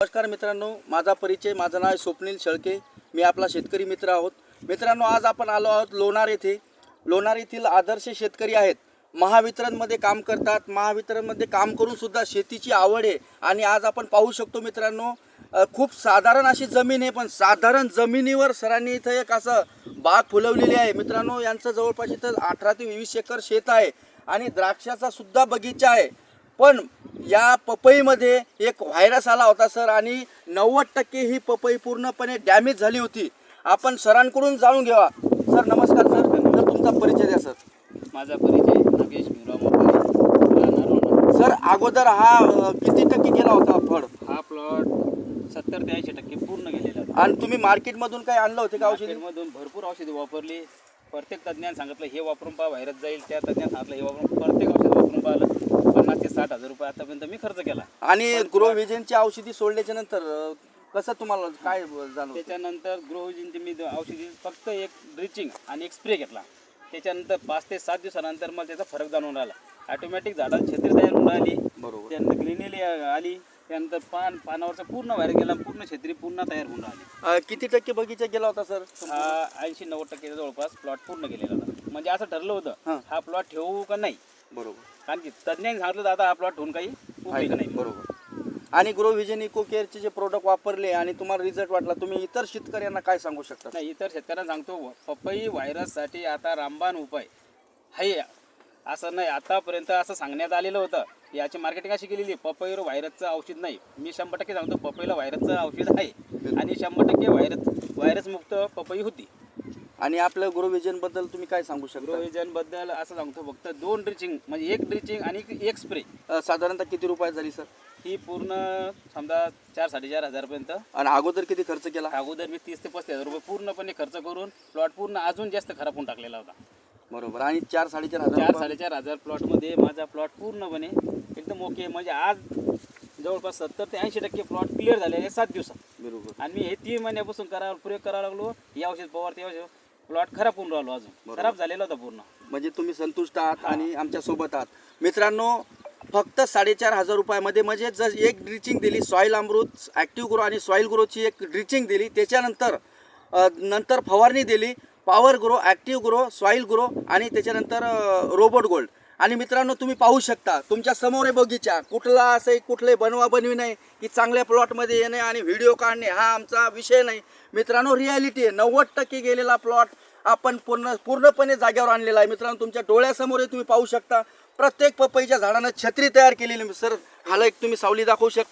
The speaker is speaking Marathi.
नमस्कार मित्रांनो, माझा परिचय, माझं नाव आहे स्वप्नील शेळके. मी आपला शेतकरी मित्र आहोत. मित्रांनो, आज आपण आलो आहोत लोणार येथे. लोणार येथील आदर्श शेतकरी आहेत. महावितरणमध्ये काम करतात. महावितरणमध्ये काम करून सुद्धा शेतीची आवड आहे. आणि आज आपण पाहू शकतो मित्रांनो, खूप साधारण अशी जमीन आहे, पण साधारण जमिनीवर सरांनी इथं एक असं बाग फुलवलेली आहे. मित्रांनो, यांचं जवळपास इथं 18 ते 20 एकर शेत आहे आणि द्राक्षाचा सुद्धा बगीचा आहे. पण या पपईमध्ये एक व्हायरस आला होता सर, आणि 90% ही पपई पूर्णपणे डॅमेज झाली होती. आपण सरांकडून जाणून घ्यावा. सर नमस्कार. सर तुमचा परिचय द्या. सर माझा परिचय नागेश भीमराव मोरे, राहणार लोणार. सर, अगोदर हा किती टक्के गेला होता फळ? हा प्लॉट 70 ते 80% पूर्ण गेलेला आहे. आणि तुम्ही मार्केटमधून काही आणलं होते का औषधी? मार्केटमधून भरपूर औषधी वापरली. प्रत्येक तज्ञाने सांगितलं हे वापरून पहा व्हायरस जाईल, त्या तज्ञाने सांगितलं हे वापरून, प्रत्येक औषध वापरून पाहिलं. 50 ते 60 हजार रुपये आतापर्यंत मी खर्च केला. आणि ग्रो व्हिजनची औषधी सोडल्याच्या नंतर कसं तुम्हाला काय जाणवलं? त्याच्यानंतर ग्रोविजनची मी औषधी फक्त एक ड्रिचिंग आणि एक स्प्रे घेतला. त्याच्यानंतर 5 ते 7 दिवसानंतर मला त्याचा फरक जाणवून राहिला. ऑटोमॅटिक झाडाला छत्री तयार होऊन राहिली. बरोबर. त्यानंतर ग्रीनरी आली. त्यानंतर पानावरचा पूर्ण व्हायरस गेला, पूर्ण छत्री पुन्हा तयार होऊन राहिली. किती टक्के बगीचा गेला होता सर? हा 80-90% जवळपास प्लॉट पूर्ण गेलेला होता. म्हणजे असं ठरलं होतं हा प्लॉट ठेवू का नाही. बरोबर. कारण की तज्ञांनी सांगितलं दादा हा प्लॉट ठेवून काही उपयोग नाही. बरोबर. आणि ग्रो व्हिजन इको केअरचे जे प्रोडक्ट वापरले आणि तुम्हाला रिझल्ट वाटला, तुम्ही इतर शेतकऱ्यांना काय सांगू शकता? नाही, इतर शेतकऱ्यांना सांगतो पपई व्हायरससाठी आता रामबाण उपाय आहे. असं नाही, आतापर्यंत असं सांगण्यात आलेलं होतं. याची मार्केटिंग अशी केलेली आहे, पपईवर व्हायरसचं औषध नाही. मी 100% सांगतो पपईला व्हायरसचं औषध आहे आणि 100% व्हायरस मुक्त पपई होती. आणि आपलं ग्रो व्हिजन बद्दल तुम्ही काय सांगू शकता? ग्रोविजन बद्दल असं सांगतो फक्त 2 ड्रिचिंग, म्हणजे एक ड्रिचिंग आणि एक स्प्रे. साधारणतः किती रुपयात झाली सर? ही पूर्ण समजा 4-4.5 हजारपर्यंत. आणि अगोदर किती खर्च केला? अगोदर मी 30 ते 35 हजार रुपये पूर्णपणे खर्च करून प्लॉट पूर्ण अजून जास्त खराब होऊन टाकलेला होता. बरोबर. आणि 4-4.5 हजार? 4-4.5 हजार प्लॉटमध्ये माझा प्लॉट पूर्णपणे एकदम ओके. म्हणजे आज जवळपास 70 ते 80% प्लॉट क्लिअर झालेले आहे 7 दिवसात. बरोबर. आणि मी हे 3 महिन्यापासून प्रयोग करावा लागलो. या औषध पवार ते औषध प्लॉट खराब होऊन राहिलो, अजून खराब झालेला होता पूर्ण. म्हणजे तुम्ही संतुष्ट आहात आणि आमच्या सोबत आहात. मित्रांनो, फक्त 4.5 हजार रुपयामध्ये म्हणजे जर एक ड्रिचिंग दिली, सॉईल अमृत, ॲक्टिव्ह ग्रो आणि सॉईल ग्रोची एक ड्रिचिंग दिली, त्याच्यानंतर नंतर फवारणी दिली, power grow, active grow, soil grow आणि त्याच्यानंतर रोबोट गोल्ड. आणि मित्रांनो, तुम्ही पाहू शकता तुमच्या समोर बगीचा. कुठला असं कुठले बनवी नाही की चांगल्या प्लॉटमध्ये येणे आणि व्हिडिओ काढणे हा आमचा विषय नाही. मित्रांनो, रिॲलिटी आहे. 90% गेलेला प्लॉट आपण पूर्णपणे जाग्यावर आणलेला आहे. मित्रांनो, तुमच्या डोळ्यासमोर तुम्ही पाहू शकता. प्रत्येक पपईच्या झाडानं छत्री तयार केलेली. सर हाला एक तुम्ही सावली दाखवू शकता?